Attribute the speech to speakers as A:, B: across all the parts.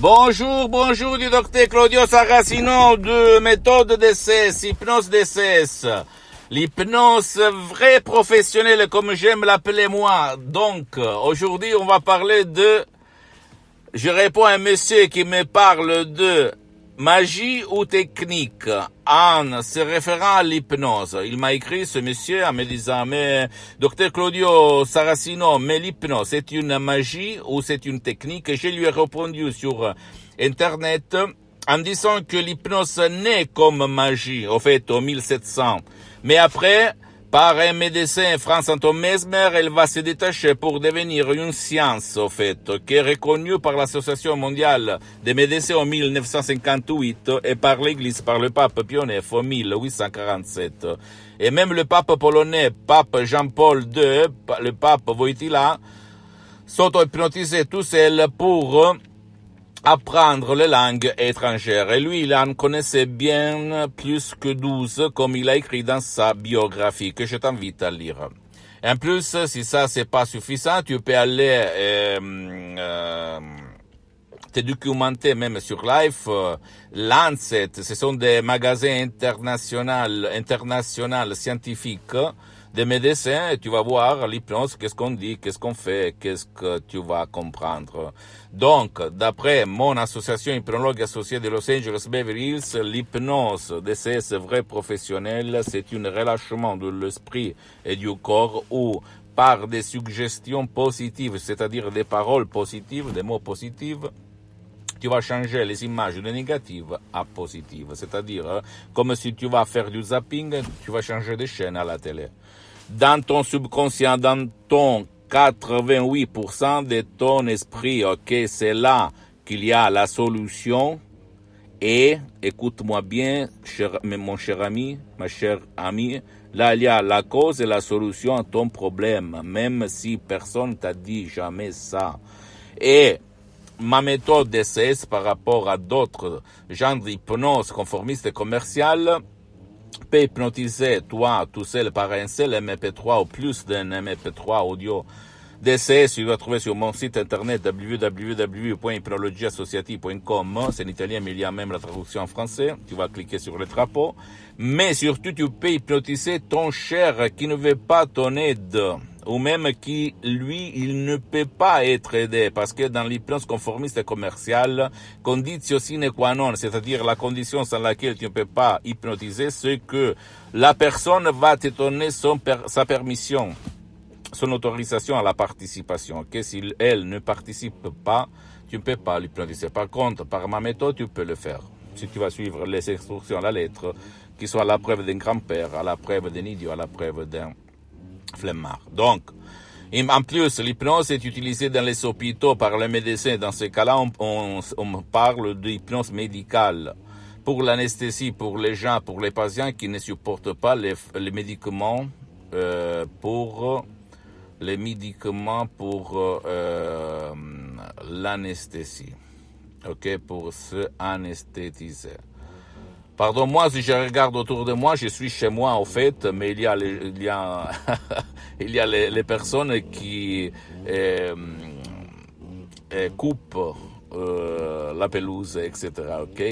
A: Bonjour, bonjour du docteur Claudio Saracino de méthode DCS, hypnose DCS. L'hypnose vraie professionnelle comme j'aime l'appeler moi. Donc, aujourd'hui on va parler je réponds à un monsieur qui me parle de magie ou technique en se référant à l'hypnose. Il m'a écrit ce monsieur en me disant, mais docteur Claudio Saracino, mais l'hypnose c'est une magie ou c'est une technique? Et je lui ai répondu sur internet en disant que l'hypnose naît comme magie, au fait, au 1700. Mais après, par un médecin, Franz Anton Mesmer, elle va se détacher pour devenir une science, au fait, qui est reconnue par l'Association mondiale des médecins en 1958 et par l'Église, par le pape Pie IX en 1847. Et même le pape polonais, pape Jean-Paul II, le pape Wojtyła, s'auto-hypnotisait tout seul pour apprendre les langues étrangères. Et lui, il en connaissait bien plus que 12, comme il a écrit dans sa biographie, que je t'invite à lire. Et en plus, si ça, c'est pas suffisant, tu peux aller te documenter même sur Life. Lancet, ce sont des magasins internationaux scientifiques, des médecins, et tu vas voir l'hypnose, qu'est-ce qu'on dit, qu'est-ce qu'on fait, qu'est-ce que tu vas comprendre. Donc, d'après mon association hypnologue associée de Los Angeles Beverly Hills, l'hypnose DCS vrai professionnel, c'est un relâchement de l'esprit et du corps où, par des suggestions positives, c'est-à-dire des paroles positives, des mots positifs, tu vas changer les images de négatives à positives. C'est-à-dire, comme si tu vas faire du zapping, tu vas changer de chaîne à la télé. Dans ton subconscient, dans ton 88% de ton esprit, ok, c'est là qu'il y a la solution. Et, écoute-moi bien, mon cher ami, ma chère amie, là il y a la cause et la solution à ton problème, même si personne t'a dit jamais ça. Et ma méthode DCS par rapport à d'autres genres d'hypnose conformiste et commerciale peut hypnotiser toi tout seul par un seul MP3 ou plus d'un MP3 audio DCS. Tu vas trouver sur mon site internet www.hypnologieassociative.com. C'est en italien, mais il y a même la traduction en français. Tu vas cliquer sur le drapeau. Mais surtout, tu peux hypnotiser ton cher qui ne veut pas ton aide, ou même qui, lui, il ne peut pas être aidé, parce que dans l'hypnose conformiste et commerciale, conditio sine qua non, c'est-à-dire la condition sans laquelle tu ne peux pas hypnotiser, c'est que la personne va te donner sa permission, son autorisation à la participation. Que si elle ne participe pas, tu ne peux pas l'hypnotiser. Par contre, par ma méthode, tu peux le faire. Si tu vas suivre les instructions à la lettre, qui sont à la preuve d'un grand-père, à la preuve d'un idiot, à la preuve d'un flemmard. Donc, en plus, l'hypnose est utilisée dans les hôpitaux par les médecins. Dans ce cas-là, on parle d'hypnose médicale. Pour l'anesthésie, pour les gens, pour les patients qui ne supportent pas les médicaments, pour l'anesthésie. Ok, pour se anesthétiser. Pardon-moi si je regarde autour de moi, je suis chez moi au fait, mais il y a les personnes qui coupent la pelouse, etc. Ok,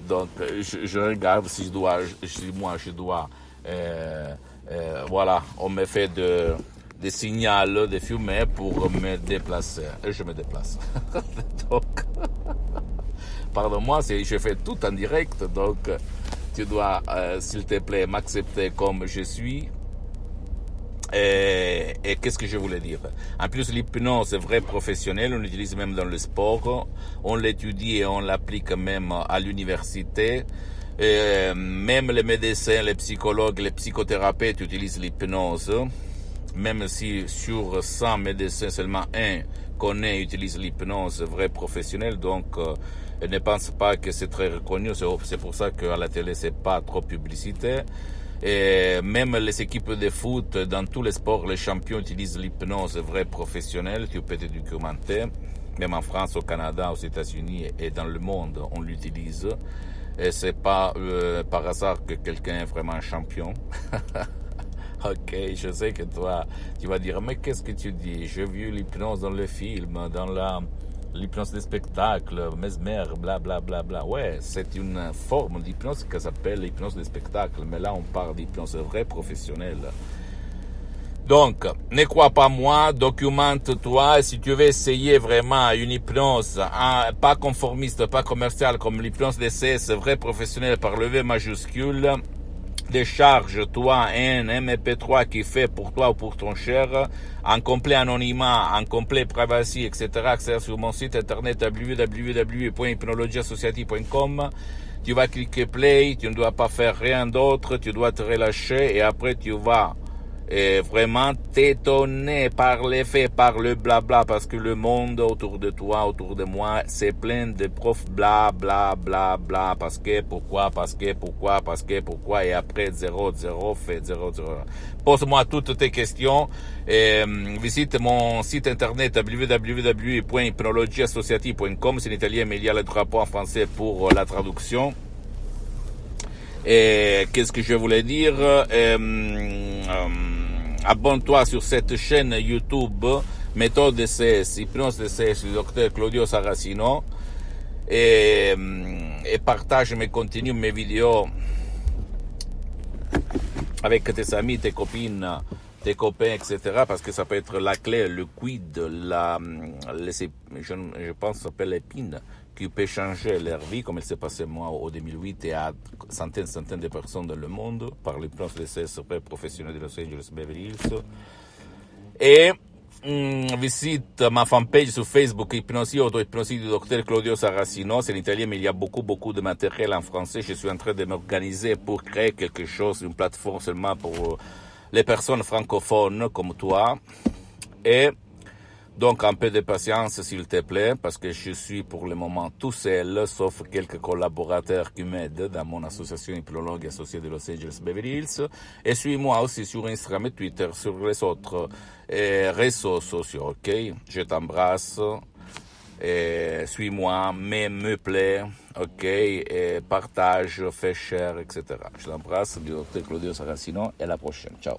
A: donc je regarde si je dois, voilà, on me fait des signaux de fumée pour me déplacer et je me déplace. Donc, pardon-moi, je fais tout en direct, donc tu dois, s'il te plaît, m'accepter comme je suis. Et qu'est-ce que je voulais dire? En plus, l'hypnose est vrai professionnel, on l'utilise même dans le sport, on l'étudie et on l'applique même à l'université. Même les médecins, les psychologues, les psychothérapeutes utilisent l'hypnose. Même si sur 100 médecins, seulement un connaît et utilise l'hypnose vrai professionnel, donc ne pense pas que c'est très reconnu. C'est pour ça qu'à la télé, c'est pas trop publicité. Et même les équipes de foot, dans tous les sports, les champions utilisent l'hypnose vrai professionnel. Tu peux te documenter. Même en France, au Canada, aux États-Unis et dans le monde, on l'utilise. Et c'est pas par hasard que quelqu'un est vraiment champion. Ok, je sais que toi, tu vas dire, mais qu'est-ce que tu dis? J'ai vu l'hypnose dans le film, dans l'hypnose de spectacle, mesmer, bla bla bla bla. Ouais, c'est une forme d'hypnose qui s'appelle l'hypnose de spectacle, mais là on parle d'hypnose vraie professionnelle. Donc, ne crois pas moi, documente-toi. Si tu veux essayer vraiment une hypnose, pas conformiste, pas commerciale, comme l'hypnose DCS, vrai professionnel par le V majuscule, décharge-toi un MP3 qui fait pour toi ou pour ton cher, en complet anonymat, en complet privacy, etc., accès sur mon site internet www.hypnologieassociative.com. Tu vas cliquer play, tu ne dois pas faire rien d'autre, tu dois te relâcher et après tu vas vraiment t'étonner par les faits, par le blabla, parce que le monde autour de toi, autour de moi, c'est plein de profs bla bla bla bla, parce que, pourquoi, et après 0 fait 0. Pose-moi toutes tes questions, visite mon site internet www.hypnologieassociative.com, c'est en italien mais il y a le drapeau en français pour la traduction. Et qu'est-ce que je voulais dire? Abonne-toi sur cette chaîne YouTube, méthode DCS, hypnose DCS du docteur Claudio Saracino, et partage mes contenus, mes vidéos avec tes amis, tes copines, tes copains, etc. Parce que ça peut être la clé, le quid, je pense que ça s'appelle l'épine, qui peut changer leur vie, comme il s'est passé moi au 2008 et à centaines de personnes dans le monde, par l'hypnose de ces professionnels de Los Angeles Beverly Hills. Et visite ma fanpage sur Facebook, Hypnosie, auto-hypnosie du docteur Claudio Saracino. C'est en italien, mais il y a beaucoup de matériel en français. Je suis en train de m'organiser pour créer quelque chose, une plateforme seulement pour les personnes francophones comme toi. Et donc, un peu de patience, s'il te plaît, parce que je suis pour le moment tout seul, sauf quelques collaborateurs qui m'aident dans mon association hypnologue associée de Los Angeles Beverly Hills. Et suis-moi aussi sur Instagram et Twitter, sur les autres réseaux sociaux, ok? Je t'embrasse. Suis-moi, mais me plaît, ok? Et partage, fais share, etc. Je t'embrasse, du docteur Claudio Saracino, et à la prochaine. Ciao.